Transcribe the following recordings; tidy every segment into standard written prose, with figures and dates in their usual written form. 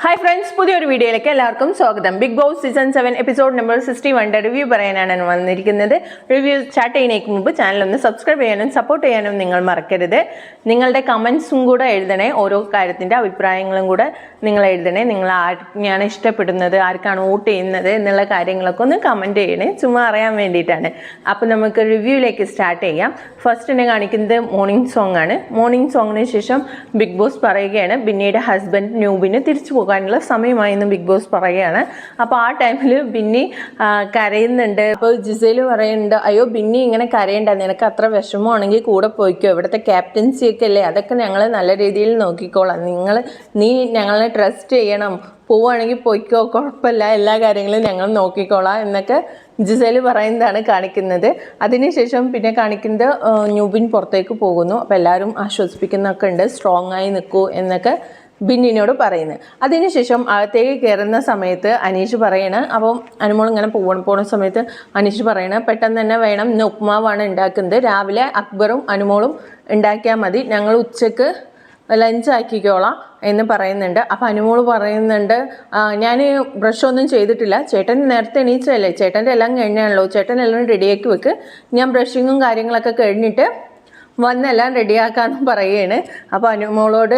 Hi friends, പുതിയൊരു വീഡിയോയിലേക്ക് എല്ലാവർക്കും സ്വാഗതം. Bigg Boss season 7 episode number 61 review പറയാനാണ് വന്നിരിക്കുന്നത്. റിവ്യൂ സ്റ്റാർട്ട് ചെയ്യുന്നതിന് മുമ്പ് ചാനൽ ഒന്ന് സബ്സ്ക്രൈബ് ചെയ്യാനും സപ്പോർട്ട് ചെയ്യാനും നിങ്ങൾ മറക്കരുത്. നിങ്ങളുടെ കമൻസും കൂടെ എഴുതണേ, ഓരോ കാര്യത്തിൻ്റെ അഭിപ്രായങ്ങളും കൂടെ നിങ്ങൾ എഴുതണേ. നിങ്ങൾ ആർക്കാണ് ഇഷ്ടപ്പെടുന്നത്, ആർക്കാണ് വോട്ട് ചെയ്യുന്നത് എന്നുള്ള കാര്യങ്ങളൊക്കെ ഒന്ന് കമൻറ്റ് ചെയ്യണേ, ചുമ്മാ അറിയാൻ വേണ്ടിയിട്ടാണ്. അപ്പോൾ നമുക്ക് റിവ്യൂയിലേക്ക് സ്റ്റാർട്ട് ചെയ്യാം. ഫസ്റ്റ് എന്നെ കാണിക്കുന്നത് മോർണിംഗ് സോങ് ആണ്. മോർണിംഗ് സോങ്ങിന് ശേഷം ബിഗ് ബോസ് പറയുകയാണ് ബിന്നിയുടെ ഹസ്ബൻഡ് ന്യൂബിന് തിരിച്ചു പോകാനുള്ള സമയമായെന്ന് ബിഗ് ബോസ് പറയുകയാണ്. അപ്പോൾ ആ ടൈമിൽ ബിന്നി കരയുന്നുണ്ട്. അപ്പോൾ ജിസേല് പറയുന്നുണ്ട്, അയ്യോ ബിന്നി ഇങ്ങനെ കരയണ്ട, നിനക്ക് അത്ര വിഷമമാണെങ്കിൽ കൂടെ പോയിക്കോ, ഇവിടുത്തെ ക്യാപ്റ്റൻസി ഒക്കെ അല്ലേ, അതൊക്കെ ഞങ്ങൾ നല്ല രീതിയിൽ നോക്കിക്കോളാം, നീ ഞങ്ങളെ ട്രസ്റ്റ് ചെയ്യണം, പോവുകയാണെങ്കിൽ പോയിക്കോ, കുഴപ്പമില്ല, എല്ലാ കാര്യങ്ങളും ഞങ്ങൾ നോക്കിക്കോളാം എന്നൊക്കെ ജിസേല് പറയുന്നതാണ് കാണിക്കുന്നത്. അതിനുശേഷം പിന്നെ കാണിക്കുന്നത് ന്യൂബിൻ പുറത്തേക്ക് പോകുന്നു. അപ്പോൾ എല്ലാവരും ആശ്വസിപ്പിക്കുന്നൊക്കെ ഉണ്ട്, സ്ട്രോങ് ആയി നിൽക്കൂ എന്നൊക്കെ ബിന്നിനോട് പറയുന്നത്. അതിനുശേഷം അകത്തേക്ക് കയറുന്ന സമയത്ത് അനീഷ് പറയണ, അപ്പം അനുമോൾ ഇങ്ങനെ പോകുന്ന സമയത്ത് അനീഷ് പറയണ പെട്ടെന്ന് തന്നെ വേണം, ഇന്ന് ഉപ്മാവാണ് ഉണ്ടാക്കുന്നത്, രാവിലെ അക്ബറും അനുമോളും ഉണ്ടാക്കിയാൽ മതി, ഞങ്ങൾ ഉച്ചക്ക് ലഞ്ച് ആക്കിക്കോളാം എന്ന് പറയുന്നുണ്ട്. അപ്പം അനുമോള് പറയുന്നുണ്ട്, ഞാൻ ബ്രഷൊന്നും ചെയ്തിട്ടില്ല, ചേട്ടൻ നേരത്തെ എണീച്ചല്ലേ, ചേട്ടൻ്റെ എല്ലാം കഴിഞ്ഞാണല്ലോ, ചേട്ടൻ എല്ലാം റെഡിയാക്കി വെക്ക്, ഞാൻ ബ്രഷിങ്ങും കാര്യങ്ങളൊക്കെ കഴിഞ്ഞിട്ട് വന്നെല്ലാം റെഡിയാക്കാമെന്ന് പറയുകയാണ്. അപ്പോൾ അനുമോളോട്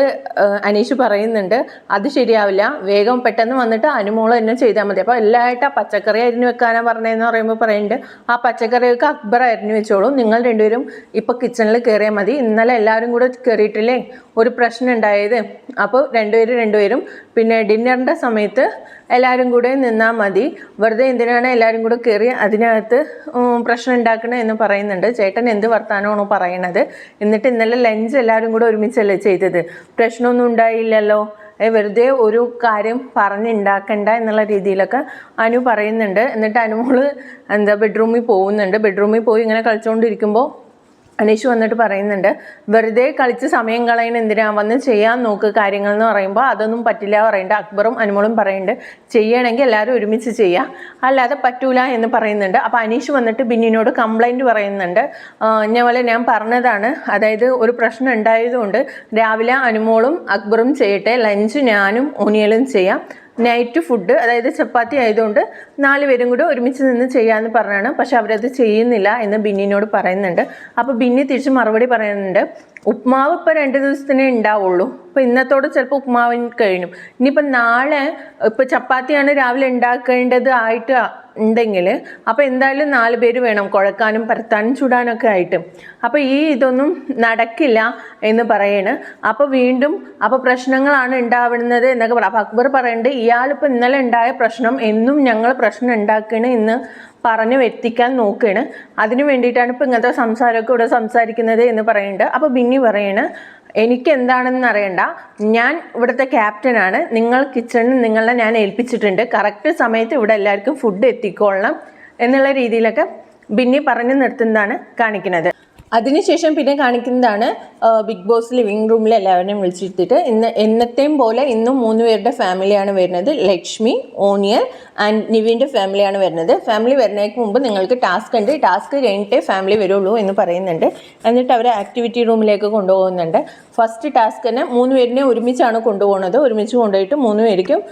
അനീഷ് പറയുന്നുണ്ട്, അത് ശരിയാവില്ല, വേഗം പെട്ടെന്ന് വന്നിട്ട് അനുമോൾ തന്നെ ചെയ്താൽ മതി. അപ്പോൾ എല്ലായിട്ട് ആ പച്ചക്കറി അരിഞ്ഞു വെക്കാനാണ് പറഞ്ഞതെന്ന് പറയുമ്പോൾ പറയുന്നുണ്ട്, ആ പച്ചക്കറിയൊക്കെ അക്ബർ അരിഞ്ഞു വെച്ചോളൂ, നിങ്ങൾ രണ്ടുപേരും ഇപ്പോൾ കിച്ചണിൽ കയറിയാൽ മതി, ഇന്നലെ എല്ലാവരും കൂടെ കയറിയിട്ടില്ലേ ഒരു പ്രശ്നം ഉണ്ടായത്, അപ്പോൾ രണ്ടുപേരും പിന്നെ ഡിന്നറിൻ്റെ സമയത്ത് എല്ലാവരും കൂടെ നിന്നാൽ മതി, വെറുതെ എന്തിനാണ് എല്ലാവരും കൂടെ കയറി അതിനകത്ത് പ്രശ്നം ഉണ്ടാക്കണേ എന്ന് പറയുന്നുണ്ട്. ചേട്ടൻ എന്ത് വർത്താനമാണോ പറയണത്, എന്നിട്ട് ഇന്നലെ ലഞ്ച് എല്ലാവരും കൂടെ ഒരുമിച്ചല്ലേ ചെയ്തത്, പ്രശ്നമൊന്നും ഉണ്ടായില്ലല്ലോ, വെറുതെ ഒരു കാര്യം പറഞ്ഞുണ്ടാക്കണ്ട എന്നുള്ള രീതിയിലൊക്കെ അനു പറയുന്നുണ്ട്. എന്നിട്ട് അനുമോള് ബെഡ്റൂമിൽ പോകുന്നുണ്ട്. ബെഡ്റൂമിൽ പോയി ഇങ്ങനെ കളിച്ചുകൊണ്ടിരിക്കുമ്പോൾ അനീഷ് വന്നിട്ട് പറയുന്നുണ്ട്, വെറുതെ കളിച്ച് സമയം കളയുന്ന എന്തിനാ, വന്ന് ചെയ്യാൻ നോക്ക് കാര്യങ്ങൾ എന്ന് പറയുമ്പോൾ അതൊന്നും പറ്റില്ല പറയുന്നുണ്ട്. അക്ബറും അനുമോളും പറയുന്നുണ്ട്, ചെയ്യണമെങ്കിൽ എല്ലാവരും ഒരുമിച്ച് ചെയ്യാം, അല്ലാതെ പറ്റൂല എന്ന് പറയുന്നുണ്ട്. അപ്പോൾ അനീഷ് വന്നിട്ട് ബിന്നിനോട് കംപ്ലൈൻറ്റ് പറയുന്നുണ്ട്, ഞാൻ പറഞ്ഞതാണ്, അതായത് ഒരു പ്രശ്നം ഉണ്ടായതുകൊണ്ട് രാവിലെ അനുമോളും അക്ബറും ചെയ്യട്ടെ, ലഞ്ച് ഞാനും ഓനിയലും ചെയ്യാം, നൈറ്റ് ഫുഡ് അതായത് ചപ്പാത്തി ആയതുകൊണ്ട് 4 പേരും കൂടെ ഒരുമിച്ച് നിന്ന് ചെയ്യാമെന്ന് പറഞ്ഞാണ്, പക്ഷെ അവരത് ചെയ്യുന്നില്ല എന്ന് ബിന്നിനോട് പറയുന്നുണ്ട്. അപ്പോൾ ബിന്നി തിരിച്ച് മറുപടി പറയുന്നുണ്ട്, ഉപ്മാവ് ഇപ്പോൾ 2 ദിവസത്തിനേ ഉണ്ടാവുള്ളൂ, ഇപ്പോൾ ഇന്നത്തോടെ ചിലപ്പോൾ ഉപ്മാവിന് കഴിഞ്ഞു, ഇനിയിപ്പോൾ നാളെ ഇപ്പോൾ ചപ്പാത്തിയാണ് രാവിലെ ഉണ്ടാക്കേണ്ടത് ആയിട്ട് ഉണ്ടെങ്കിൽ അപ്പോൾ എന്തായാലും 4 പേര് വേണം കുഴക്കാനും പരത്താനും ചുടാനൊക്കെ ആയിട്ട്, അപ്പോൾ ഇതൊന്നും നടക്കില്ല എന്ന് പറയണ്. അപ്പോൾ വീണ്ടും അപ്പോൾ പ്രശ്നങ്ങളാണ് ഉണ്ടാവുന്നത് എന്നൊക്കെ പറയാം. അപ്പോൾ അക്ബർ പറയുന്നുണ്ട്, ഇയാളിപ്പോൾ ഇന്നലെ ഉണ്ടായ പ്രശ്നം എന്നും ഞങ്ങൾ പ്രശ്നം ഉണ്ടാക്കണ എന്ന് പറഞ്ഞ് എത്തിക്കാൻ നോക്കുകയാണ്, അതിന് വേണ്ടിയിട്ടാണ് ഇപ്പോൾ ഇങ്ങനത്തെ സംസാരമൊക്കെ ഇവിടെ സംസാരിക്കുന്നത് എന്ന് പറയുന്നുണ്ട്. അപ്പോൾ ബിന്നി പറയണ്, എനിക്ക് എന്താണെന്ന് അറിയണ്ട, ഞാൻ ഇവിടുത്തെ ക്യാപ്റ്റനാണ്, നിങ്ങൾ കിച്ചണിൽ നിങ്ങളെ ഞാൻ ഏൽപ്പിച്ചിട്ടുണ്ട്, കറക്റ്റ് സമയത്ത് ഇവിടെ എല്ലാവർക്കും ഫുഡ് എത്തിക്കൊള്ളണം എന്നുള്ള രീതിയിലൊക്കെ ബിന്നി പറഞ്ഞു നിർത്തുന്നതാണ് കാണിക്കുന്നത്. അതിനുശേഷം പിന്നെ കാണിക്കുന്നതാണ് ബിഗ് ബോസ് ലിവിങ് റൂമിൽ എല്ലാവരെയും വിളിച്ചിരുത്തിയിട്ട് എന്നത്തെയും പോലെ ഇന്നും 3 പേരുടെ ഫാമിലിയാണ് വരുന്നത്. ലക്ഷ്മി, ഓനിയൽ ആൻഡ് നിവിൻ്റെ ഫാമിലിയാണ് വരുന്നത്. ഫാമിലി വരുന്നതിന് മുമ്പ് നിങ്ങൾക്ക് ടാസ്ക് ഉണ്ട്, ടാസ്ക് കഴിഞ്ഞിട്ടേ ഫാമിലി വരുള്ളൂ എന്ന് പറയുന്നുണ്ട്. എന്നിട്ട് അവരെ ആക്ടിവിറ്റി റൂമിലേക്ക് കൊണ്ടുപോകുന്നുണ്ട്. ഫസ്റ്റ് ടാസ്ക് തന്നെ 3 പേരിനെ ഒരുമിച്ചാണ് കൊണ്ടുപോകുന്നത്. ഒരുമിച്ച് കൊണ്ടുപോയിട്ട് 3 പേർക്കും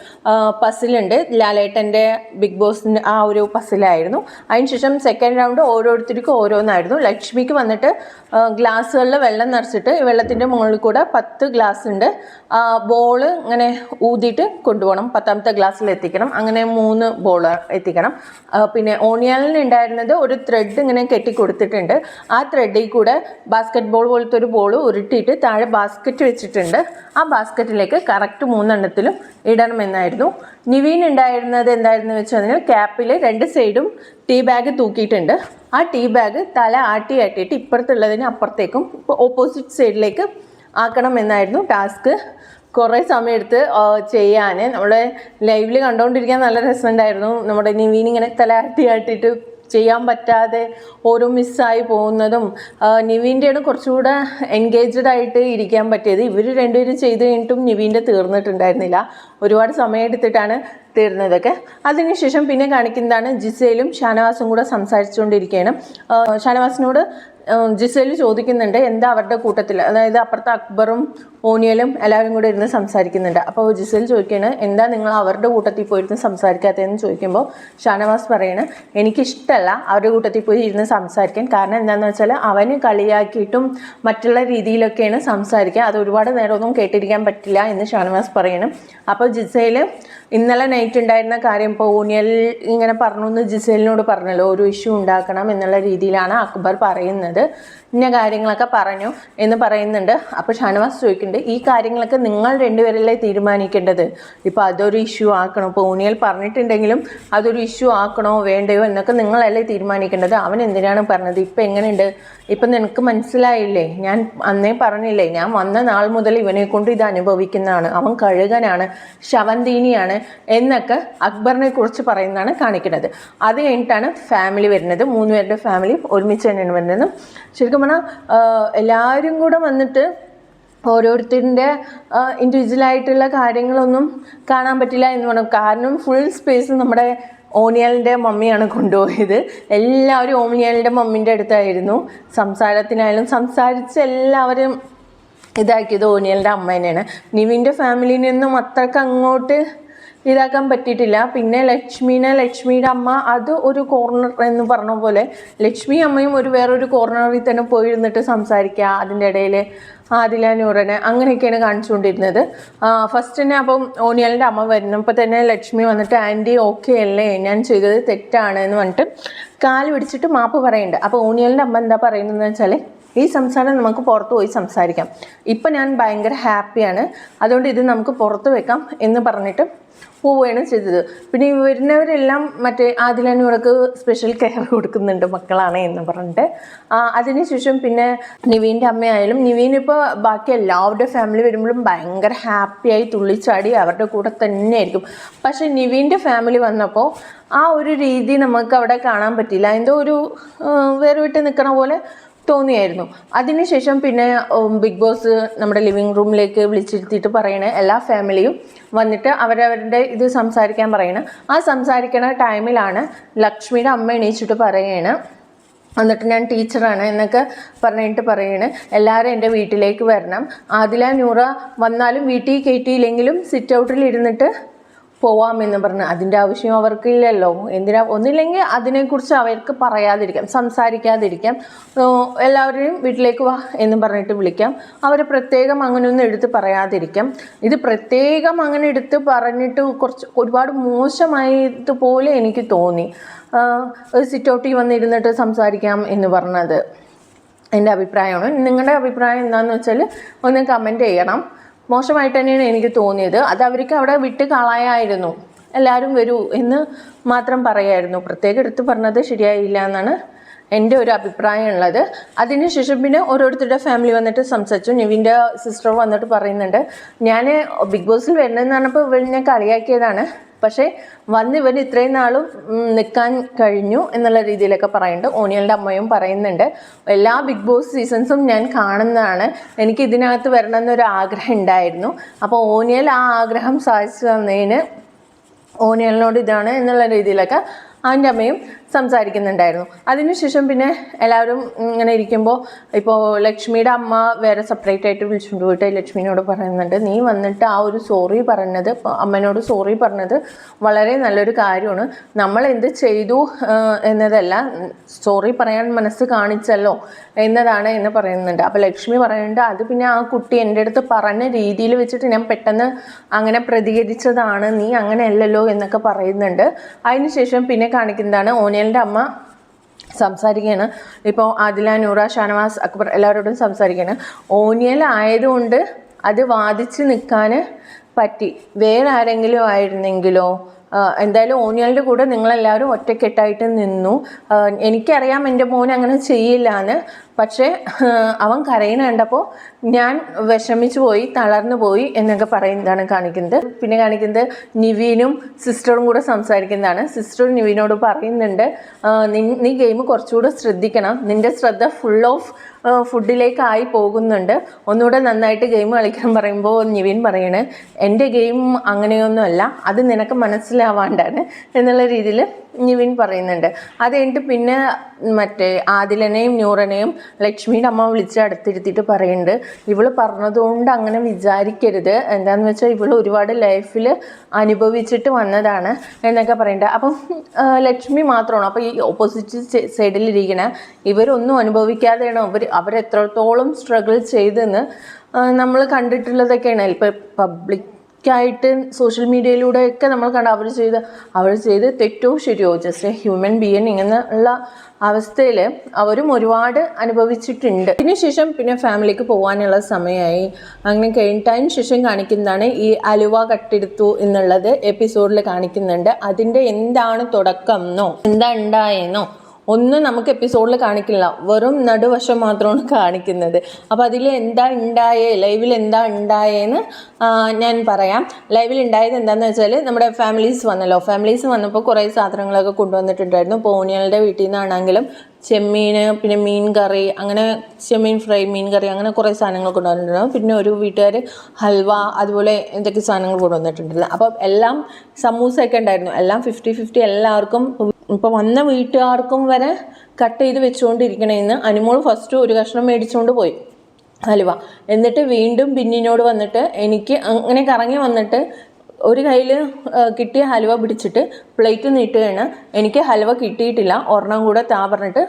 പസിലുണ്ട്, ലാലേട്ടൻ്റെ ബിഗ് ബോസിൻ്റെ ആ ഒരു പസിലായിരുന്നു. അതിനുശേഷം സെക്കൻഡ് റൗണ്ട് ഓരോരുത്തർക്കും ഓരോന്നായിരുന്നു. ലക്ഷ്മിക്ക് വന്നിട്ട് ഗ്ലാസ്സുകളിൽ വെള്ളം നിറച്ചിട്ട് വെള്ളത്തിൻ്റെ മുകളിൽ കൂടെ 10 ഗ്ലാസ് ഉണ്ട്, ബോള് ഇങ്ങനെ ഊതിയിട്ട് കൊണ്ടുപോകണം, 10ാമത്തെ ഗ്ലാസ്സിൽ എത്തിക്കണം, അങ്ങനെ 3 ബോൾ എത്തിക്കണം. പിന്നെ ഓണിയാലിന് ഉണ്ടായിരുന്നത് ഒരു ത്രെഡ് ഇങ്ങനെ കെട്ടി കൊടുത്തിട്ടുണ്ട്, ആ ത്രെഡിൽ കൂടെ ബാസ്ക്കറ്റ് ബോൾ പോലത്തെ ഒരു ബോൾ ഉരുട്ടിയിട്ട് താഴെ ബാസ്ക്കറ്റ് വെച്ചിട്ടുണ്ട്, ആ ബാസ്ക്കറ്റിലേക്ക് കറക്റ്റ് 3 എണ്ണത്തിലും ഇടണമെന്നായിരുന്നു. നിവീൻ ഉണ്ടായിരുന്നത് എന്തായിരുന്നു വെച്ച് കഴിഞ്ഞാൽ ക്യാപ്പിൽ 2 സൈഡും ടീ ബാഗ് തൂക്കിയിട്ടുണ്ട്, ആ ടീ ബാഗ് തല ആട്ടിയിട്ട് ഇപ്പുറത്തുള്ളതിന് അപ്പുറത്തേക്കും ഓപ്പോസിറ്റ് സൈഡിലേക്ക് ആക്കണം എന്നായിരുന്നു ടാസ്ക്. കുറേ സമയമെടുത്ത് ചെയ്യാൻ, നമ്മുടെ ലൈവിൽ കണ്ടുകൊണ്ടിരിക്കാൻ നല്ല രസമുണ്ടായിരുന്നു. നമ്മുടെ നിവീൻ ഇങ്ങനെ തല ആട്ടിയിട്ട് ചെയ്യാൻ പറ്റാതെ ഓരോ മിസ്സായി പോകുന്നതും, നിവീൻ്റെയാണ് കുറച്ചുകൂടെ എൻഗേജ്ഡ് ആയിട്ട് ഇരിക്കാൻ പറ്റിയത്. ഇവർ 2 പേരും ചെയ്ത് കഴിഞ്ഞിട്ടും നിവീൻ്റെ തീർന്നിട്ടുണ്ടായിരുന്നില്ല, ഒരുപാട് സമയം എടുത്തിട്ടാണ് തീർന്നതൊക്കെ. അതിനുശേഷം പിന്നെ കാണിക്കുന്നതാണ് ജിസേലും ഷാനവാസും കൂടെ സംസാരിച്ചുകൊണ്ടിരിക്കുകയാണ്. ഷാനവാസിനോട് ജിസേൽ ചോദിക്കുന്നുണ്ട് എന്താ അവരുടെ കൂട്ടത്തിൽ, അതായത് അപ്പുറത്തെ അക്ബറും ഓനിയലും എല്ലാവരും കൂടെ ഇരുന്ന് സംസാരിക്കുന്നുണ്ട്. അപ്പോൾ ജിസേൽ ചോദിക്കുകയാണ്, എന്താ നിങ്ങൾ അവരുടെ കൂട്ടത്തിൽ പോയിരുന്ന് സംസാരിക്കാത്തതെന്ന് ചോദിക്കുമ്പോൾ ഷാനവാസ് പറയണ, എനിക്കിഷ്ടമല്ല അവരുടെ കൂട്ടത്തിൽ പോയി ഇരുന്ന് സംസാരിക്കാൻ. കാരണം എന്താണെന്ന് വെച്ചാൽ അവന് കളിയാക്കിയിട്ടും മറ്റുള്ള രീതിയിലൊക്കെയാണ് സംസാരിക്കുക, അത് ഒരുപാട് നേരമൊന്നും കേട്ടിരിക്കാൻ പറ്റില്ല എന്ന് ഷാനവാസ് പറയണം. അപ്പോൾ ജിസേൽ ഇന്നലെ നൈറ്റ് ഉണ്ടായിരുന്ന കാര്യം ഇപ്പോൾ ഓനിയൽ ഇങ്ങനെ പറഞ്ഞു എന്ന് ജിസേലിനോട് പറഞ്ഞല്ലോ, ഒരു ഇഷ്യൂ ഉണ്ടാക്കണം എന്നുള്ള രീതിയിലാണ് അക്ബർ പറയുന്നത്. ഇന്ന കാര്യങ്ങളൊക്കെ പറഞ്ഞു എന്ന് പറയുന്നുണ്ട്. അപ്പോൾ ഷാനവാസ് ചോദിക്കുന്നുണ്ട്, ഈ കാര്യങ്ങളൊക്കെ നിങ്ങൾ രണ്ടുപേരല്ലേ തീരുമാനിക്കേണ്ടത്, ഇപ്പോൾ അതൊരു ഇഷ്യൂ ആക്കണോ, ഇപ്പോൾ ഓനിയൽ പറഞ്ഞിട്ടുണ്ടെങ്കിലും അതൊരു ഇഷ്യൂ ആക്കണോ വേണ്ടയോ എന്നൊക്കെ നിങ്ങളല്ലേ തീരുമാനിക്കേണ്ടത്. അവൻ എന്തിനാണ് പറഞ്ഞത്, ഇപ്പം എങ്ങനെയുണ്ട്, ഇപ്പം നിനക്ക് മനസ്സിലായില്ലേ, ഞാൻ അന്നേ പറഞ്ഞില്ലേ, ഞാൻ വന്ന നാൾ മുതൽ ഇവനെ കൊണ്ട് ഇത് അനുഭവിക്കുന്നതാണ്, അവൻ കഴുകനാണ്, ശവന്തീനിയാണ് എന്നൊക്കെ അക്ബറിനെ കുറിച്ച് പറയുന്നതാണ് കാണിക്കുന്നത്. അത് കഴിഞ്ഞിട്ടാണ് ഫാമിലി വരുന്നത്, 3 പേരുടെ ഫാമിലി ഒരുമിച്ച് തന്നെയാണ് വരുന്നത്. ശരിക്കും പറഞ്ഞാൽ എല്ലാവരും കൂടെ വന്നിട്ട് ഓരോരുത്തരുടെ ഇൻഡിവിജ്വലായിട്ടുള്ള കാര്യങ്ങളൊന്നും കാണാൻ പറ്റില്ല എന്ന് പറഞ്ഞു. കാരണം ഫുൾ സ്പേസ് നമ്മുടെ ഓനിയലിൻ്റെ മമ്മിയാണ് കൊണ്ടുപോയത്. എല്ലാവരും ഓനിയലിൻ്റെ മമ്മീൻ്റെ അടുത്തായിരുന്നു. സംസാരത്തിനായാലും സംസാരിച്ച് എല്ലാവരും ഇതാക്കിയത് ഓനിയലിൻ്റെ അമ്മ തന്നെയാണ്. നിവിൻ്റെ ഫാമിലിനൊന്നും അത്രയ്ക്ക് അങ്ങോട്ട് ഇതാക്കാൻ പറ്റിയിട്ടില്ല. പിന്നെ ലക്ഷ്മിയുടെ അമ്മ അത് ഒരു കോർണർ എന്ന് പറഞ്ഞ പോലെ ലക്ഷ്മി അമ്മയും വേറൊരു കോർണറിൽ തന്നെ പോയിരുന്നിട്ട് സംസാരിക്കുക, അതിൻ്റെ ഇടയിൽ ആദില നൂറനെ അങ്ങനെയൊക്കെയാണ് കാണിച്ചുകൊണ്ടിരുന്നത്. ഫസ്റ്റ് തന്നെ അപ്പം ഓനിയലിൻ്റെ അമ്മ വരുന്നപ്പോൾ തന്നെ ലക്ഷ്മി വന്നിട്ട്, ആൻറ്റി ഓക്കെ അല്ലേ, ഞാൻ ചെയ്തത് തെറ്റാണ് എന്ന് പറഞ്ഞിട്ട് കാല് പിടിച്ചിട്ട് മാപ്പ് പറയുന്നുണ്ട്. അപ്പോൾ ഓനിയലിൻ്റെ അമ്മ എന്താ പറയുന്നതെന്ന് വെച്ചാൽ, ഈ സംസാരം നമുക്ക് പുറത്ത് പോയി സംസാരിക്കാം, ഇപ്പം ഞാൻ ഭയങ്കര ഹാപ്പിയാണ്, അതുകൊണ്ട് ഇത് നമുക്ക് പുറത്ത് വെക്കാം എന്ന് പറഞ്ഞിട്ട് പോവുകയാണ് ചെയ്തത്. പിന്നെ വരുന്നവരെല്ലാം മറ്റേ ആദിലനൂർക്ക് സ്പെഷ്യൽ കെയർ കൊടുക്കുന്നുണ്ട്, മക്കളാണ് എന്ന് പറഞ്ഞിട്ട്. അതിനുശേഷം പിന്നെ നിവീൻ്റെ അമ്മയായാലും നിവീനിപ്പോൾ ബാക്കി എല്ലാവരുടെ ഫാമിലി വരുമ്പോഴും ഭയങ്കര ഹാപ്പിയായി തുള്ളിച്ചാടി അവരുടെ കൂടെ തന്നെയായിരിക്കും. പക്ഷേ നിവീൻ്റെ ഫാമിലി വന്നപ്പോൾ ആ ഒരു രീതി നമുക്ക് അവിടെ കാണാൻ പറ്റില്ല, എന്തോ ഒരു വേറെ വിട്ട് നിൽക്കണ പോലെ തോന്നിയായിരുന്നു. അതിനുശേഷം പിന്നെ ബിഗ് ബോസ് നമ്മുടെ ലിവിങ് റൂമിലേക്ക് വിളിച്ചിരുത്തിയിട്ട് പറയണേ, എല്ലാ ഫാമിലിയും വന്നിട്ട് അവരവരുടെ ഇത് സംസാരിക്കാൻ പറയണം. ആ സംസാരിക്കുന്ന ടൈമിലാണ് ലക്ഷ്മിയുടെ അമ്മ എണീച്ചിട്ട് പറയണേ, എന്നിട്ട് ഞാൻ ടീച്ചറാണ് എന്നൊക്കെ പറഞ്ഞിട്ട് പറയണേ, എല്ലാവരും എൻ്റെ വീട്ടിലേക്ക് വരണം, ആദില നൂറ വന്നാലും വീട്ടിൽ കയറ്റിയില്ലെങ്കിലും സിറ്റ് ഔട്ടിൽ ഇരുന്നിട്ട് പോവാമെന്ന് പറഞ്ഞു. അതിൻ്റെ ആവശ്യം അവർക്കില്ലല്ലോ, എന്തിനാ, ഒന്നില്ലെങ്കിൽ അതിനെക്കുറിച്ച് അവർക്ക് പറയാതിരിക്കാം, സംസാരിക്കാതിരിക്കാം, എല്ലാവരെയും വീട്ടിലേക്ക് വാ എന്ന് പറഞ്ഞിട്ട് വിളിക്കാം, അവരെ പ്രത്യേകം അങ്ങനെയൊന്നും എടുത്ത് പറയാതിരിക്കാം. ഇത് പ്രത്യേകം അങ്ങനെ എടുത്ത് പറഞ്ഞിട്ട് ഒരുപാട് മോശമായതുപോലെ എനിക്ക് തോന്നി. സിറ്റ് ഔട്ടിൽ വന്നിരുന്നിട്ട് സംസാരിക്കാം എന്ന് പറഞ്ഞത് എൻ്റെ അഭിപ്രായമാണ്. നിങ്ങളുടെ അഭിപ്രായം എന്താണെന്ന് വെച്ചാൽ ഒന്ന് കമൻറ്റ് ചെയ്യണം. മോശമായിട്ട് തന്നെയാണ് എനിക്ക് തോന്നിയത്. അത് അവർക്ക് അവിടെ വിട്ട് കളയായിരുന്നു, എല്ലാവരും വരൂ എന്ന് മാത്രം പറയായിരുന്നു, പ്രത്യേകം എടുത്ത് പറഞ്ഞത് ശരിയായില്ല എന്നാണ് എൻ്റെ ഒരു അഭിപ്രായം ഉള്ളത്. അതിനുശേഷം പിന്നെ ഓരോരുത്തരുടെ ഫാമിലി വന്നിട്ട് സംസാരിച്ചു. നിവിൻ്റെ സിസ്റ്റർ വന്നിട്ട് പറയുന്നുണ്ട്, ഞാൻ ബിഗ് ബോസിൽ വരണമെന്ന് പറഞ്ഞപ്പോൾ ഇവനെ കളിയാക്കിയതാണ്, പക്ഷേ ഇവൻ ഇത്രയും നാളും നിൽക്കാൻ കഴിഞ്ഞു എന്നുള്ള രീതിയിലൊക്കെ പറയുന്നുണ്ട്. ഓനിയലിൻ്റെ അമ്മയും പറയുന്നുണ്ട്, എല്ലാ ബിഗ് ബോസ് സീസൺസും ഞാൻ കാണുന്നതാണ്, എനിക്ക് ഇതിനകത്ത് വരണമെന്നൊരു ആഗ്രഹം ഉണ്ടായിരുന്നു, അപ്പോൾ ഓനിയൽ ആ ആഗ്രഹം സാധിച്ചു തന്നതിന് ഓനിയലിനോട് ഇതാണ് എന്നുള്ള രീതിയിലൊക്കെ അവൻ്റെ അമ്മയും സംസാരിക്കുന്നുണ്ടായിരുന്നു. അതിനുശേഷം പിന്നെ എല്ലാവരും ഇങ്ങനെ ഇരിക്കുമ്പോൾ ഇപ്പോൾ ലക്ഷ്മിയുടെ അമ്മ വേറെ സെപ്പറേറ്റ് ആയിട്ട് വിളിച്ചുകൊണ്ട് പോയിട്ട് ലക്ഷ്മിനോട് പറയുന്നുണ്ട്, നീ വന്നിട്ട് ആ ഒരു സോറി പറഞ്ഞത്, അമ്മനോട് സോറി പറഞ്ഞത് വളരെ നല്ലൊരു കാര്യമാണ്, നമ്മൾ എന്ത് ചെയ്തു എന്നതല്ല, സോറി പറയാൻ മനസ്സ് കാണിച്ചല്ലോ എന്നതാണ് എന്ന് പറയുന്നുണ്ട്. അപ്പോൾ ലക്ഷ്മി പറയുന്നുണ്ട്, അത് പിന്നെ ആ കുട്ടി എൻ്റെ അടുത്ത് പറഞ്ഞ രീതിയിൽ വെച്ചിട്ട് ഞാൻ പെട്ടെന്ന് അങ്ങനെ പ്രതികരിച്ചതാണ്, നീ അങ്ങനെയല്ലല്ലോ എന്നൊക്കെ പറയുന്നുണ്ട്. അതിനുശേഷം പിന്നെ കാണിക്കുന്നതാണ് ഓനിയലിൻ്റെ അമ്മ സംസാരിക്കുകയാണ്. ഇപ്പോൾ ആദില, നൂറ, ഷാനവാസ്, അക്ബർ എല്ലാവരോടും സംസാരിക്കുകയാണ്. ഓനിയൽ ആയതുകൊണ്ട് അത് വാദിച്ച് നിൽക്കാൻ പറ്റി, വേറെ ആരെങ്കിലും ആയിരുന്നെങ്കിലോ, എന്തായാലും ഓനിയലിൻ്റെ കൂടെ നിങ്ങളെല്ലാവരും ഒറ്റക്കെട്ടായിട്ട് നിന്നു, എനിക്കറിയാം എൻ്റെ മോൻ അങ്ങനെ ചെയ്യില്ല എന്ന്, പക്ഷേ അവൻ കരയുന്ന കണ്ടപ്പോൾ ഞാൻ വിഷമിച്ചു പോയി, തളർന്നു പോയി എന്നൊക്കെ പറയുന്നതാണ് കാണിക്കുന്നത്. പിന്നെ കാണിക്കുന്നത് നിവീനും സിസ്റ്ററും കൂടെ സംസാരിക്കുന്നതാണ്. സിസ്റ്റർ നിവീനോട് പറയുന്നുണ്ട്, നീ ഗെയിം കുറച്ചുകൂടെ ശ്രദ്ധിക്കണം, നിൻ്റെ ശ്രദ്ധ ഫുൾ ഓഫ് ഫുഡിലേക്കായി പോകുന്നുണ്ട്, ഒന്നുകൂടെ നന്നായിട്ട് ഗെയിം കളിക്കാൻ പറയുമ്പോൾ നിവിൻ പറയണേ, എൻ്റെ ഗെയിം അങ്ങനെയൊന്നുമല്ല, അത് നിനക്ക് മനസ്സിലായി മനസ്സിലാവാണ്ടാണ് എന്നുള്ള രീതിയിൽ നിവിൻ പറയുന്നുണ്ട്. അത് കഴിഞ്ഞിട്ട് പിന്നെ മറ്റേ ആദിലനെയും നൂറനെയും ലക്ഷ്മിയുടെ അമ്മ വിളിച്ച് അടുത്തിരുത്തിയിട്ട് പറയുന്നുണ്ട്, ഇവള് പറഞ്ഞതുകൊണ്ട് അങ്ങനെ വിചാരിക്കരുത്, എന്താണെന്ന് വെച്ചാൽ ഇവള് ഒരുപാട് ലൈഫിൽ അനുഭവിച്ചിട്ട് വന്നതാണ് എന്നൊക്കെ പറയുന്നുണ്ട്. അപ്പം ലക്ഷ്മി മാത്രമാണ്. അപ്പോൾ ഈ ഓപ്പോസിറ്റ് സൈഡിലിരിക്കണ ഇവരൊന്നും അനുഭവിക്കാതെയാണ് അവരെത്രത്തോളം സ്ട്രഗിൾ ചെയ്തെന്ന് നമ്മൾ കണ്ടിട്ടുള്ളതൊക്കെയാണ്. ഇപ്പം പബ്ലിക്കായിട്ട് സോഷ്യൽ മീഡിയയിലൂടെയൊക്കെ നമ്മൾ കണ്ട അവർ ചെയ്ത് തെറ്റോ ശരിയോ, ജസ്റ്റ് ഹ്യൂമൻ ബീയിങ് ഇങ്ങനെയുള്ള അവസ്ഥയിൽ അവരും ഒരുപാട് അനുഭവിച്ചിട്ടുണ്ട്. അതിനുശേഷം പിന്നെ ഫാമിലിക്ക് പോകാനുള്ള സമയമായി. അങ്ങനെ കഴിഞ്ഞതിന് ശേഷം കാണിക്കുന്നതാണ് ഈ അലുവ കട്ടെടുത്തു എന്നുള്ളത് എപ്പിസോഡിൽ കാണിക്കുന്നുണ്ട്. അതിൻ്റെ എന്താണ് തുടക്കം എന്നോ എന്താ ഉണ്ടായെന്നോ ഒന്നും നമുക്ക് എപ്പിസോഡിൽ കാണിക്കില്ല, വെറും നടുവശം മാത്രമാണ് കാണിക്കുന്നത്. അപ്പോൾ അതിൽ എന്താ ഉണ്ടായേ, ലൈവിൽ എന്താ ഉണ്ടായേന്ന് ഞാൻ പറയാം. ലൈവിൽ ഉണ്ടായത് എന്താണെന്ന് വെച്ചാൽ നമ്മുടെ ഫാമിലീസ് വന്നപ്പോൾ കുറേ സാധനങ്ങളൊക്കെ കൊണ്ടുവന്നിട്ടുണ്ടായിരുന്നു. പോനിയളുടെ വീട്ടിൽ നിന്നാണെങ്കിലും ചെമ്മീൻ, പിന്നെ മീൻ കറി, അങ്ങനെ ചെമ്മീൻ ഫ്രൈ, മീൻ കറി, അങ്ങനെ കുറേ സാധനങ്ങൾ കൊണ്ടുവന്നിട്ടുണ്ടായിരുന്നു. പിന്നെ ഒരു വീട്ടുകാർ ഹൽവ, അതുപോലെ എന്തൊക്കെ സാധനങ്ങൾ കൊണ്ടുവന്നിട്ടുണ്ടല്ലോ. അപ്പം എല്ലാം സമൂസയൊക്കെ ഉണ്ടായിരുന്നു. എല്ലാം 50-50 എല്ലാവർക്കും. ഇപ്പോൾ വന്ന വീട്ടുകാർക്കും വരെ കട്ട് ചെയ്ത് വെച്ചുകൊണ്ടിരിക്കണേന്ന് അനുമോൾ ഫസ്റ്റ് ഒരു കഷ്ണം മേടിച്ചുകൊണ്ട് പോയി ഹലുവ. എന്നിട്ട് വീണ്ടും ബിന്നിനോട് വന്നിട്ട് എനിക്ക് അങ്ങനെ കറങ്ങി വന്നിട്ട് ഒരു കയ്യിൽ കിട്ടിയ ഹലുവ പിടിച്ചിട്ട് പ്ലേറ്റ് നീട്ടുകയാണ്. എനിക്ക് ഹലുവ കിട്ടിയിട്ടില്ല, ഒരെണ്ണം കൂടെ താ പറഞ്ഞിട്ട്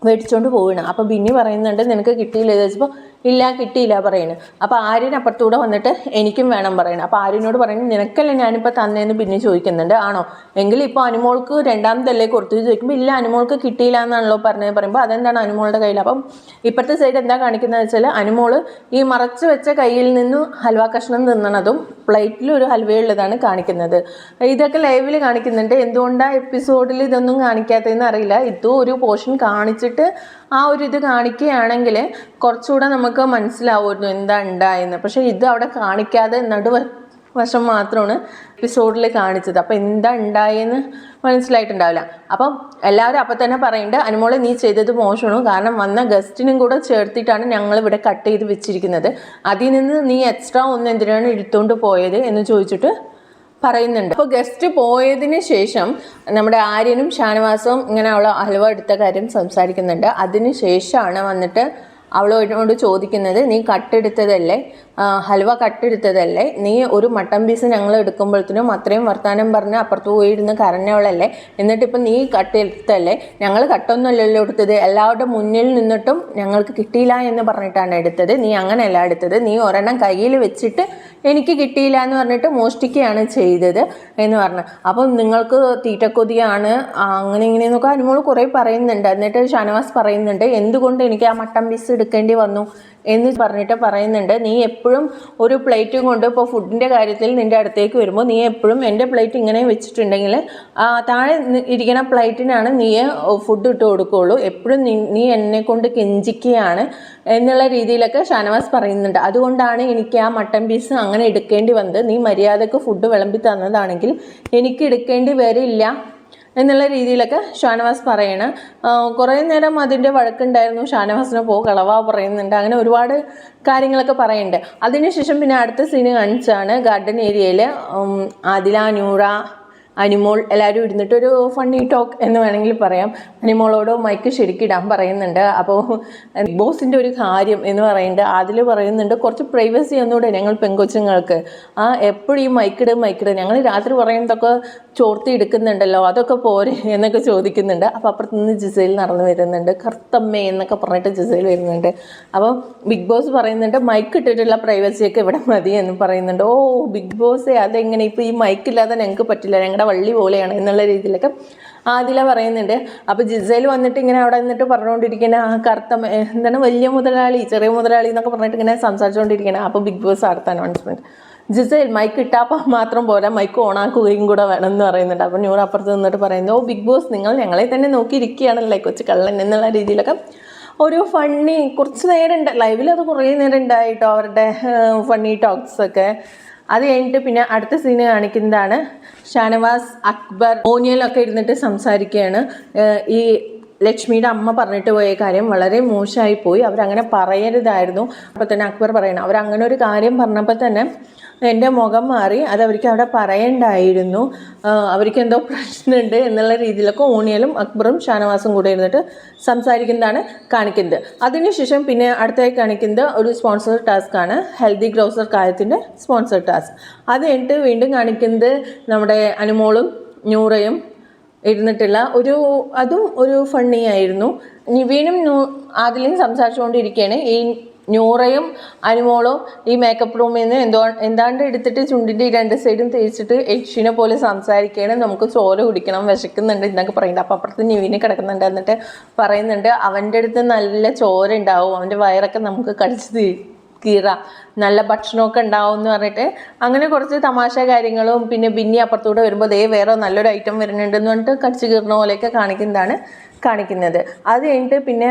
മേടിച്ചുകൊണ്ട് പോവുകയാണ്. അപ്പോൾ ബിന്നി പറയുന്നുണ്ട്, നിനക്ക് കിട്ടിയില്ല ചോദിച്ചപ്പോൾ ഇല്ല കിട്ടിയില്ല പറയുന്നു. അപ്പോൾ ആര്യൻ അപ്പുറത്തൂടെ വന്നിട്ട് എനിക്കും വേണം പറയണം. അപ്പോൾ ആര്യനോട് പറയുന്നു, നിനക്കല്ലേ ഞാനിപ്പോൾ തന്നേന്ന് ബിന്നി ചോദിക്കുന്നുണ്ട്. ആണോ, എങ്കിൽ ഇപ്പോൾ അനുമോൾക്ക് രണ്ടാമതല്ലേ കൊടുത്തു ചോദിക്കുമ്പോൾ ഇല്ല അനുമോൾക്ക് കിട്ടിയില്ല എന്നാണല്ലോ പറയുമ്പോൾ അതെന്താണ് അനുമോളുടെ കയ്യിൽ. അപ്പം ഇപ്പോഴത്തെ സൈഡ് എന്താ കാണിക്കുന്നത് വെച്ചാൽ അനുമോൾ ഈ മറച്ചു വെച്ച കയ്യിൽ നിന്നും ഹൽവ കഷ്ണം തിന്നണതും പ്ലേറ്റിൽ ഒരു ഹൽവയുള്ളതാണ് കാണിക്കുന്നത്. ഇതൊക്കെ ലൈവിൽ കാണിക്കുന്നുണ്ട്. എന്തുകൊണ്ടാണ് എപ്പിസോഡിൽ ഇതൊന്നും കാണിക്കാത്തതെന്ന് അറിയില്ല. ഇതും ഒരു പോർഷൻ കാണിച്ചിട്ട് ആ ഒരു ഇത് കാണിക്കുകയാണെങ്കിൽ കുറച്ചുകൂടെ നമുക്ക് മനസ്സിലാവുമായിരുന്നു എന്താ ഉണ്ടായെന്ന്. പക്ഷേ ഇത് അവിടെ കാണിക്കാതെ നടുവശം മാത്രമാണ് എപ്പിസോഡിൽ കാണിച്ചത്. അപ്പോൾ എന്താ ഉണ്ടായെന്ന് മനസ്സിലായിട്ടുണ്ടാവില്ല. അപ്പം എല്ലാവരും അപ്പം തന്നെ പറയുന്നുണ്ട്, അനുമോളെ നീ ചെയ്തത് മോശമാണ്, കാരണം വന്ന ഗസ്റ്റിനും കൂടെ ചേർത്തിട്ടാണ് ഞങ്ങളിവിടെ കട്ട് ചെയ്ത് വെച്ചിരിക്കുന്നത്. അതിൽ നിന്ന് നീ എക്സ്ട്രാ ഒന്ന് എന്തിനാണ് എടുത്തുകൊണ്ട് പോയത് എന്ന് ചോദിച്ചിട്ട് പറയുന്നുണ്ട്. അപ്പോൾ ഗസ്റ്റ് പോയതിന് ശേഷം നമ്മുടെ ആര്യനും ഷാനവാസും ഇങ്ങനെ അവൾ ഹൽവ എടുത്ത കാര്യം സംസാരിക്കുന്നുണ്ട്. അതിന് ശേഷമാണ് വന്നിട്ട് അവളോട് ചോദിക്കുന്നത്, നീ കട്ടെടുത്തതല്ലേ, ഹൽവ കട്ടെടുത്തതല്ലേ, നീ ഒരു മട്ടൻ പീസ് ഞങ്ങൾ എടുക്കുമ്പോഴത്തേനും അത്രയും വർത്താനം പറഞ്ഞ് അപ്പുറത്ത് പോയിരുന്ന് കരഞ്ഞവളല്ലേ, എന്നിട്ടിപ്പം നീ കട്ടെടുത്തല്ലേ, ഞങ്ങൾ കട്ടൊന്നുമല്ലല്ലോ എടുത്തത്, എല്ലാവരുടെ മുന്നിൽ നിന്നിട്ടും ഞങ്ങൾക്ക് കിട്ടിയില്ല എന്ന് പറഞ്ഞിട്ടാണ് എടുത്തത്, നീ അങ്ങനെയല്ല എടുത്തത്, നീ ഒരെണ്ണം കയ്യിൽ വെച്ചിട്ട് എനിക്ക് കിട്ടിയില്ല എന്ന് പറഞ്ഞിട്ട് മോഷ്ടിക്കുകയാണ് ചെയ്തത് എന്ന് പറഞ്ഞു. അപ്പം നിങ്ങൾക്ക് തീറ്റക്കൊതിയാണ് അങ്ങനെ ഇങ്ങനെയെന്നൊക്കെ അനുമോൾ കുറേ പറയുന്നുണ്ട്. എന്നിട്ട് ഷാനവാസ് പറയുന്നുണ്ട്, എന്തുകൊണ്ട് എനിക്ക് ആ മട്ടൻ പീസ് എടുക്കേണ്ടി വന്നു എന്ന് പറഞ്ഞിട്ട് പറയുന്നുണ്ട്, നീ എപ്പോഴും ഒരു പ്ലേറ്റും കൊണ്ട് ഇപ്പോൾ ഫുഡിൻ്റെ കാര്യത്തിൽ നിൻ്റെ അടുത്തേക്ക് വരുമ്പോൾ നീ എപ്പോഴും എൻ്റെ പ്ലേറ്റ് ഇങ്ങനെ വെച്ചിട്ടുണ്ടെങ്കിൽ താഴെ ഇരിക്കുന്ന പ്ലേറ്റിനാണ് നീ ഫുഡ് ഇട്ട് കൊടുക്കുകയുള്ളൂ, എപ്പോഴും നീ എന്നെ കൊണ്ട് കെഞ്ചിക്കുകയാണ് എന്നുള്ള രീതിയിലൊക്കെ ഷാനവാസ് പറയുന്നുണ്ട്. അതുകൊണ്ടാണ് എനിക്ക് ആ മട്ടൻ പീസ് അങ്ങനെ എടുക്കേണ്ടി വന്നത്, നീ മര്യാദക്ക് ഫുഡ് വിളമ്പി തന്നതാണെങ്കിൽ എനിക്ക് എടുക്കേണ്ടി വരില്ല എന്നുള്ള രീതിയിലൊക്കെ ഷാനവാസ് പറയണം. കുറേ നേരം അതിൻ്റെ വഴക്കുണ്ടായിരുന്നു. ഷാനവാസിനെ കളവാ പറയുന്നുണ്ട്, അങ്ങനെ ഒരുപാട് കാര്യങ്ങളൊക്കെ പറയുന്നുണ്ട്. അതിനുശേഷം പിന്നെ അടുത്ത സീന് കാണിച്ചാണ് ഗാർഡൻ ഏരിയയിൽ ആദില, നൂറ, അനിമോൾ എല്ലാവരും ഇരുന്നിട്ടൊരു ഫണ്ണി ടോക്ക് എന്ന് വേണമെങ്കിൽ പറയാം. അനിമോളോട് മൈക്ക് ശരിക്കിടാൻ പറയുന്നുണ്ട്. അപ്പോൾ ബിഗ് ബോസിൻ്റെ ഒരു കാര്യം എന്ന് പറയുന്നുണ്ട്. അതിൽ പറയുന്നുണ്ട്, കുറച്ച് പ്രൈവസി ഒന്നുകൂടെ ഞങ്ങൾ പെങ്കൊച്ചുങ്ങൾക്ക്, എപ്പോഴും ഈ മൈക്കിട് ഞങ്ങൾ രാത്രി പറയുന്നതൊക്കെ ചോർത്തി എടുക്കുന്നുണ്ടല്ലോ, അതൊക്കെ പോരെ എന്നൊക്കെ ചോദിക്കുന്നുണ്ട്. അപ്പോൾ അപ്പുറത്തുനിന്ന് ജിസയിൽ നടന്നു വരുന്നുണ്ട്, കർത്തമ്മേ എന്നൊക്കെ പറഞ്ഞിട്ട് ജിസയിൽ വരുന്നുണ്ട്. അപ്പോൾ ബിഗ് ബോസ് പറയുന്നുണ്ട്, മൈക്ക് ഇട്ടിട്ടുള്ള പ്രൈവസിയൊക്കെ ഇവിടെ മതി എന്ന് പറയുന്നുണ്ട്. ഓ ബിഗ് ബോസേ, അതെങ്ങനെ ഇപ്പോൾ ഈ മൈക്കില്ലാതെ ഞങ്ങൾക്ക് പറ്റില്ല, ഞങ്ങളുടെ വള്ളി പോലെയാണ് എന്നുള്ള രീതിയിലൊക്കെ ആദില പറയുന്നുണ്ട്. അപ്പോൾ ജിസയിൽ വന്നിട്ട് ഇങ്ങനെ അവിടെ നിന്നിട്ട് പറഞ്ഞുകൊണ്ടിരിക്കുന്ന കറുത്തമ്മ എന്താണ് വലിയ മുതലാളി ചെറിയ മുതലാളി എന്നൊക്കെ പറഞ്ഞിട്ട് ഇങ്ങനെ സംസാരിച്ചുകൊണ്ടിരിക്കണം. അപ്പോൾ ബിഗ് ബോസ് അടുത്ത അനൗൺസ്മെൻറ്റ്, ജിസയിൽ മൈക്ക് ഇട്ടാൽ മാത്രം പോരാ, മൈക്ക് ഓണാക്കുകയും കൂടെ വേണം എന്ന് പറയുന്നുണ്ട്. അപ്പോൾ ന്യൂർ അപ്പുറത്ത് നിന്നിട്ട് പറയുന്നത്, ഓ ബിഗ് ബോസ് നിങ്ങൾ ഞങ്ങളെ തന്നെ നോക്കിയിരിക്കുകയാണല്ലേ കൊച്ചു കള്ളൻ എന്നുള്ള രീതിയിലൊക്കെ ഒരു ഫണ്ണി കുറച്ച് നേരം ഉണ്ട് ലൈവിൽ. അത് കുറേ നേരം ഉണ്ടായിട്ടോ അവരുടെ ഫണ്ണി ടോക്സൊക്കെ. അത് കഴിഞ്ഞിട്ട് പിന്നെ അടുത്ത സീന് കാണിക്കുന്നതാണ് ഷാനവാസ്, അക്ബർ, ഓനിയലൊക്കെ ഇരുന്നിട്ട് സംസാരിക്കുകയാണ്. ഈ ലക്ഷ്മിയുടെ അമ്മ പറഞ്ഞിട്ട് പോയ കാര്യം വളരെ മോശമായി പോയി, അവരങ്ങനെ പറയരുതായിരുന്നു. അപ്പോൾ തന്നെ അക്ബർ പറയണം, അവരങ്ങനെ ഒരു കാര്യം പറഞ്ഞപ്പോൾ തന്നെ എൻ്റെ മുഖം മാറി, അത് അവർക്ക് അവിടെ പറയണ്ടായിരുന്നു, അവർക്ക് എന്തോ പ്രശ്നമുണ്ട് എന്നുള്ള രീതിയിലൊക്കെ ഓണിയലും അക്ബറും ഷാനവാസും കൂടെ ഇരുന്നിട്ട് സംസാരിക്കുന്നതാണ് കാണിക്കുന്നത്. അതിനുശേഷം പിന്നെ അടുത്തായി കാണിക്കുന്നത് ഒരു സ്പോൺസർ ടാസ്ക്കാണ്, ഹെൽത്തി ഗ്രോസർ കാര്യത്തിൻ്റെ സ്പോൺസർ ടാസ്ക്. അത് കഴിഞ്ഞിട്ട് വീണ്ടും കാണിക്കുന്നത് നമ്മുടെ അനുമോളും നൂറയും ഇരുന്നിട്ടുള്ള അതും ഒരു ഫണ്ണി ആയിരുന്നു. നിവീനും ആദിലും സംസാരിച്ചുകൊണ്ടിരിക്കുകയാണ്. ഈ നൂറയും അനുമോളും ഈ മേക്കപ്പ് റൂമിൽ നിന്ന് എന്താണ്ട് എടുത്തിട്ട് ചുണ്ടിൻ്റെ 2 സൈഡും തേച്ചിട്ട് യക്ഷിനെ പോലെ സംസാരിക്കുകയാണ്. നമുക്ക് ചോര കുടിക്കണം, വിശക്കുന്നുണ്ട് എന്നൊക്കെ പറയുന്നുണ്ട്. അപ്പം അപ്പുറത്ത് നിവീന് കിടക്കുന്നുണ്ട്. എന്നിട്ട് പറയുന്നുണ്ട് അവൻ്റെ അടുത്ത് നല്ല ചോര ഉണ്ടാവും, അവൻ്റെ വയറൊക്കെ നമുക്ക് കടിച്ച് കീറ, നല്ല ഭക്ഷണമൊക്കെ ഉണ്ടാവും എന്ന് പറഞ്ഞിട്ട് അങ്ങനെ കുറച്ച് തമാശ കാര്യങ്ങളും പിന്നെ ബിന്നി അപ്പുറത്തൂടെ വരുമ്പോൾ വേറെ നല്ലൊരു ഐറ്റം വരുന്നുണ്ടെന്ന് പറഞ്ഞിട്ട് കടിച്ചു കീറുന്ന പോലെയൊക്കെ കാണിക്കുന്നത്. അത് കഴിഞ്ഞിട്ട് പിന്നെ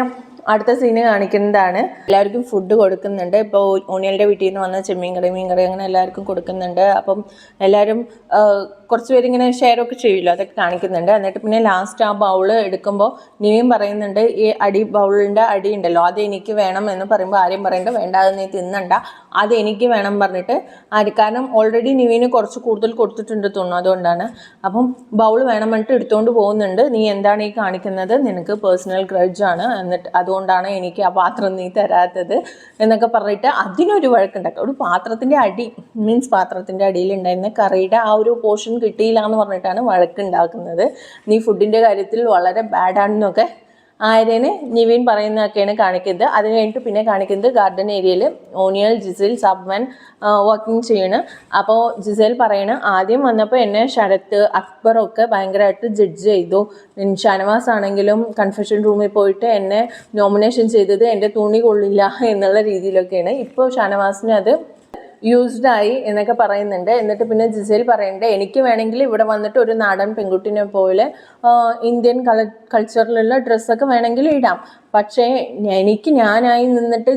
അടുത്ത സീന് കാണിക്കുന്നതാണ്, എല്ലാവർക്കും ഫുഡ് കൊടുക്കുന്നുണ്ട്. ഇപ്പോൾ ഓണിയലിൻ്റെ വീട്ടിൽ നിന്ന് വന്ന ചെമ്മീൻ കറി, മീൻ കറി അങ്ങനെ എല്ലാവർക്കും കൊടുക്കുന്നുണ്ട്. അപ്പം എല്ലാവരും കുറച്ച് പേരിങ്ങനെ ഷെയറൊക്കെ ചെയ്യുമല്ലോ, അതൊക്കെ കാണിക്കുന്നുണ്ട്. എന്നിട്ട് പിന്നെ ലാസ്റ്റ് ആ ബൗൾ എടുക്കുമ്പോൾ നിവീൻ പറയുന്നുണ്ട്, ഈ ബൗളിൻ്റെ അടി ഉണ്ടല്ലോ അത് എനിക്ക് വേണം എന്ന് പറയുമ്പോൾ ആരെയും പറയണ്ട, വേണ്ട അത് നീ തിന്നണ്ട, അത് എനിക്ക് വേണം പറഞ്ഞിട്ട് കാരണം ഓൾറെഡി നിവീന് കുറച്ച് കൂടുതൽ കൊടുത്തിട്ടുണ്ട് തോന്നുന്നു, അതുകൊണ്ടാണ്. അപ്പം ബൗൾ വേണം പറഞ്ഞിട്ട് എടുത്തുകൊണ്ട് പോകുന്നുണ്ട്. നീ എന്താണ് ഈ കാണിക്കുന്നത്, നിനക്ക് പേഴ്സണൽ ഗ്രഡ്ജാണ്, എന്നിട്ട് അതുകൊണ്ടാണ് എനിക്ക് ആ പാത്രം നീ തരാത്തത് എന്നൊക്കെ പറഞ്ഞിട്ട് അതിനൊരു വഴക്കുണ്ടാക്കുക. ഒരു പാത്രത്തിൻ്റെ അടിയിൽ ഉണ്ടായിരുന്ന കറിയുടെ ആ ഒരു പോർഷൻ കിട്ടിയില്ല എന്ന് പറഞ്ഞിട്ടാണ് വഴക്കുണ്ടാക്കുന്നത്. നീ ഫുഡിൻ്റെ കാര്യത്തിൽ വളരെ ബാഡാണെന്നൊക്കെ ആര്യന് നിവീൻ പറയുന്നതൊക്കെയാണ് കാണിക്കുന്നത്. അത് കഴിഞ്ഞിട്ട് പിന്നെ കാണിക്കുന്നത് ഗാർഡൻ ഏരിയയിൽ ഓണിയൽ, ജിസേൽ, സബ്മൻ വർക്കിംഗ് ചെയ്യണം. അപ്പോൾ ജിസേൽ പറയണ, ആദ്യം വന്നപ്പോൾ എന്നെ ശരത്ത്, അക്ബറൊക്കെ ഭയങ്കരമായിട്ട് ജഡ്ജ് ചെയ്തു. ഷാനവാസ് ആണെങ്കിലും കൺഫെഷൻ റൂമിൽ പോയിട്ട് എന്നെ നോമിനേഷൻ ചെയ്തത് എൻ്റെ തുണി കൊള്ളില്ല എന്നുള്ള രീതിയിലൊക്കെയാണ്. ഇപ്പോൾ ഷാനവാസിന് അത് യൂസ്ഡായി എന്നൊക്കെ പറയുന്നുണ്ട്. എന്നിട്ട് പിന്നെ ജിസേൽ പറയുന്നുണ്ട്, എനിക്ക് വേണമെങ്കിൽ ഇവിടെ വന്നിട്ട് ഒരു നാടൻ പെൺകുട്ടിനെ പോലെ ഇന്ത്യൻ കൾച്ചറിലുള്ള ഡ്രസ്സൊക്കെ വേണമെങ്കിൽ ഇടാം, പക്ഷേ ഞാനായി നിന്നിട്ട്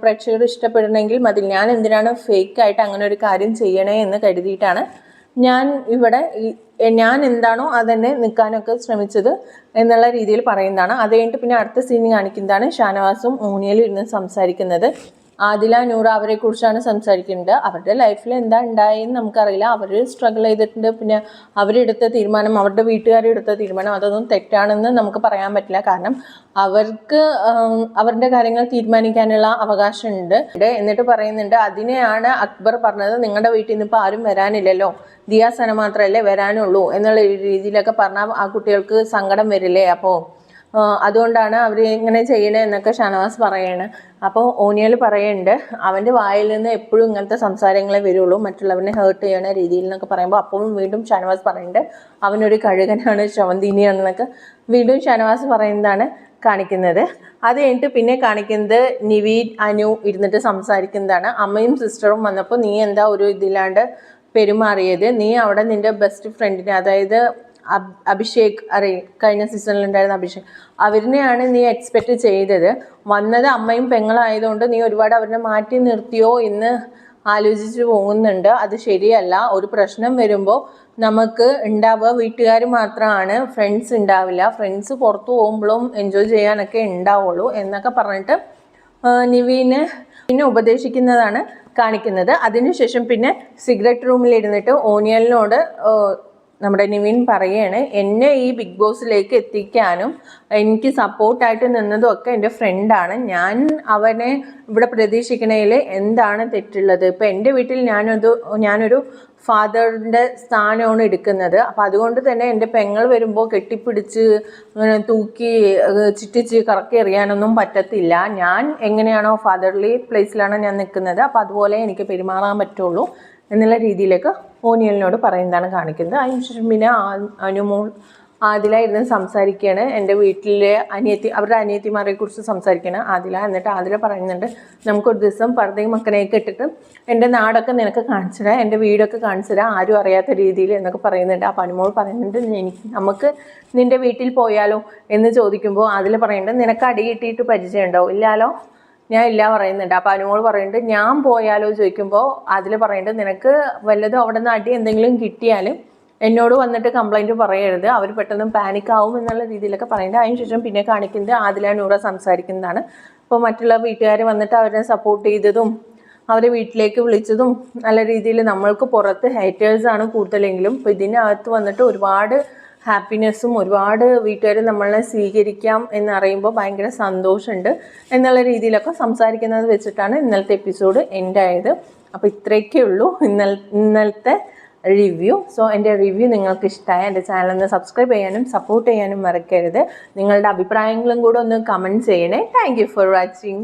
പ്രേക്ഷകർ ഇഷ്ടപ്പെടണമെങ്കിൽ മതി, ഞാൻ എന്തിനാണ് ഫേക്കായിട്ട് അങ്ങനെ ഒരു കാര്യം ചെയ്യണേ എന്ന് കരുതിയിട്ടാണ് ഞാൻ എന്താണോ അതന്നെ നിൽക്കാനൊക്കെ ശ്രമിച്ചത് എന്നുള്ള രീതിയിൽ പറയുന്നതാണ്. അത് കഴിഞ്ഞിട്ട് പിന്നെ അടുത്ത സീൻ കാണിക്കുന്നതാണ് ഷാനവാസും ഓണിയലും ഇരുന്ന് സംസാരിക്കുന്നത്. ആദില, നൂറ അവരെ കുറിച്ചാണ് സംസാരിക്കുന്നത്. അവരുടെ ലൈഫിൽ എന്താ ഉണ്ടായെന്ന് നമുക്കറിയില്ല. അവർ സ്ട്രഗിൾ ചെയ്തിട്ടുണ്ട്. പിന്നെ അവരെടുത്ത തീരുമാനം, അവരുടെ വീട്ടുകാരെടുത്ത തീരുമാനം അതൊന്നും തെറ്റാണെന്ന് നമുക്ക് പറയാൻ പറ്റില്ല. കാരണം അവർക്ക് അവരുടെ കാര്യങ്ങൾ തീരുമാനിക്കാനുള്ള അവകാശമുണ്ട്. എന്നിട്ട് പറയുന്നുണ്ട്, അതിനെയാണ് അക്ബർ പറഞ്ഞത്, നിങ്ങളുടെ വീട്ടിൽ നിന്ന് ഇപ്പോൾ ആരും വരാനില്ലല്ലോ, ദിയാസന മാത്രമല്ലേ വരാനുള്ളൂ എന്നുള്ള രീതിയിലൊക്കെ പറഞ്ഞാൽ ആ കുട്ടികൾക്ക് സങ്കടം വരില്ലേ, അപ്പോൾ അതുകൊണ്ടാണ് അവർ ഇങ്ങനെ ചെയ്യണേ എന്നൊക്കെ ഷാനവാസ് പറയാണ്. അപ്പോൾ ഓണിയൽ പറയുന്നുണ്ട്, അവൻ്റെ വായിൽ നിന്ന് എപ്പോഴും ഇങ്ങനത്തെ സംസാരങ്ങളെ വരുള്ളൂ, മറ്റുള്ളവനെ ഹേർട്ട് ചെയ്യണ രീതിയിൽ എന്നൊക്കെ പറയുമ്പോൾ അപ്പോഴും വീണ്ടും ഷാനവാസ് പറയുന്നുണ്ട് അവനൊരു കഴുകനാണ്, ശവന്തീനിയാണെന്നൊക്കെ വീണ്ടും ഷാനവാസ് പറയുന്നതാണ് കാണിക്കുന്നത്. അത് കഴിഞ്ഞിട്ട് പിന്നെ കാണിക്കുന്നത് നിവീൻ, അനു ഇരുന്നിട്ട് സംസാരിക്കുന്നതാണ്. അമ്മയും സിസ്റ്ററും വന്നപ്പോൾ നീ എന്താ ഒരു ഇതില്ലാണ്ട് പെരുമാറിയത്, നീ അവിടെ നിൻ്റെ ബെസ്റ്റ് ഫ്രണ്ടിനെ, അതായത് അഭിഷേക് കഴിഞ്ഞ സീസണിലുണ്ടായിരുന്ന അഭിഷേക്, അവരിനെയാണ് നീ എക്സ്പെക്റ്റ് ചെയ്തത്, വന്നത് അമ്മയും പെങ്ങളായതുകൊണ്ട് നീ ഒരുപാട് അവരെ മാറ്റി നിർത്തിയോ എന്ന് ആലോചിച്ച് പോകുന്നുണ്ട്. അത് ശരിയല്ല. ഒരു പ്രശ്നം വരുമ്പോൾ നമുക്ക് ഉണ്ടാവുക വീട്ടുകാർ മാത്രമാണ്, ഫ്രണ്ട്സ് ഉണ്ടാവില്ല, ഫ്രണ്ട്സ് പുറത്തു പോകുമ്പോഴും എൻജോയ് ചെയ്യാനൊക്കെ ഉണ്ടാവുള്ളൂ എന്നൊക്കെ പറഞ്ഞിട്ട് നിവീനെ പിന്നെ ഉപദേശിക്കുന്നതാണ് കാണിക്കുന്നത്. അതിനുശേഷം പിന്നെ സിഗരറ്റ് റൂമിലിരുന്നിട്ട് ഓണിയലിനോട് നമ്മുടെ നിവിൻ പറയാണ്, എന്നെ ഈ ബിഗ് ബോസിലേക്ക് എത്തിക്കാനും എനിക്ക് സപ്പോർട്ടായിട്ട് നിന്നതും ഒക്കെ എൻ്റെ ഫ്രണ്ടാണ്, ഞാൻ അവനെ ഇവിടെ പ്രതീക്ഷിക്കണതിൽ എന്താണ് തെറ്റുള്ളത്, ഇപ്പം എൻ്റെ വീട്ടിൽ ഞാനൊരു ഫാദറിൻ്റെ സ്ഥാനമാണ് എടുക്കുന്നത്, അപ്പം അതുകൊണ്ട് തന്നെ എൻ്റെ പെങ്ങൾ വരുമ്പോൾ കെട്ടിപ്പിടിച്ച് തൂക്കി ചുറ്റിച്ച് കറക്കി എറിയാനൊന്നും പറ്റത്തില്ല, ഞാൻ എങ്ങനെയാണോ ഫാദർലി പ്ലേസിലാണോ ഞാൻ നിൽക്കുന്നത്, അപ്പം അതുപോലെ എനിക്ക് പെരുമാറാൻ പറ്റുള്ളൂ എന്നുള്ള രീതിയിലേക്ക് ഓണിയലിനോട് പറയുന്നതാണ് കാണിക്കുന്നത്. അതിനുശേഷം പിന്നെ അനുമോൾ ആദില സംസാരിക്കുകയാണ്, എൻ്റെ വീട്ടിലെ അവരുടെ അനിയത്തിമാരെ കുറിച്ച് സംസാരിക്കുകയാണ് ആദില. എന്നിട്ട് ആദില പറയുന്നുണ്ട്, നമുക്കൊരു ദിവസം പർദ്ദയും മക്കനെയൊക്കെ ഇട്ടിട്ട് എൻ്റെ നാടൊക്കെ നിനക്ക് കാണിച്ചു തരാം, എൻ്റെ വീടൊക്കെ കാണിച്ചു തരാം, ആരും അറിയാത്ത രീതിയിൽ എന്നൊക്കെ പറയുന്നുണ്ട്. അപ്പോൾ അനുമോൾ പറയുന്നുണ്ട്, നമുക്ക് നിൻ്റെ വീട്ടിൽ പോയാലോ എന്ന് ചോദിക്കുമ്പോൾ ആദില പറയുന്നുണ്ട്, നിനക്ക് അടി കിട്ടിയിട്ട് പരിചയമുണ്ടോ? ഇല്ലാലോ, ഞാൻ ഇല്ല പറയുന്നുണ്ട്. അപ്പോൾ അനുമോൾ പറയുന്നുണ്ട്, ഞാൻ പോയാലോ ചോദിക്കുമ്പോൾ അതിൽ പറയുന്നുണ്ട്, നിനക്ക് വല്ലതും അവിടെ നിന്ന് അടി എന്തെങ്കിലും കിട്ടിയാലും എന്നോട് വന്നിട്ട് കംപ്ലൈൻറ്റ് പറയരുത്, അവർ പെട്ടെന്ന് പാനിക് ആവും എന്നുള്ള രീതിയിലൊക്കെ പറയുന്നത്. അതിനുശേഷം പിന്നെ കാണിക്കുന്നത് ആദില നൂറ സംസാരിക്കുന്നതാണ്. അപ്പോൾ മറ്റുള്ള വീട്ടുകാർ വന്നിട്ട് അവരെ സപ്പോർട്ട് ചെയ്തതും അവരെ വീട്ടിലേക്ക് വിളിച്ചതും നല്ല രീതിയിൽ, നമ്മൾക്ക് പുറത്ത് ഹേറ്റേഴ്സാണ് കൂടുതലെങ്കിലും ഇപ്പോൾ ഇതിനകത്ത് വന്നിട്ട് ഒരുപാട് ഹാപ്പിനെസ്സും ഒരുപാട് വീട്ടുകാർ നമ്മളെ സ്വീകരിക്കാം എന്നറിയുമ്പോൾ ഭയങ്കര സന്തോഷമുണ്ട് എന്നുള്ള രീതിയിലൊക്കെ സംസാരിക്കുന്നത് വെച്ചിട്ടാണ് ഇന്നലത്തെ എപ്പിസോഡ് എൻഡ് ആയത്. അപ്പോൾ ഇത്രയൊക്കെ ഉള്ളൂ ഇന്നലത്തെ റിവ്യൂ. സോ എൻ്റെ റിവ്യൂ നിങ്ങൾക്ക് ഇഷ്ടമായ എൻ്റെ ചാനലൊന്ന് സബ്സ്ക്രൈബ് ചെയ്യാനും സപ്പോർട്ട് ചെയ്യാനും മറക്കരുത്. നിങ്ങളുടെ അഭിപ്രായങ്ങളും കൂടെ ഒന്ന് കമൻറ്റ് ചെയ്യണേ. Thank you for watching.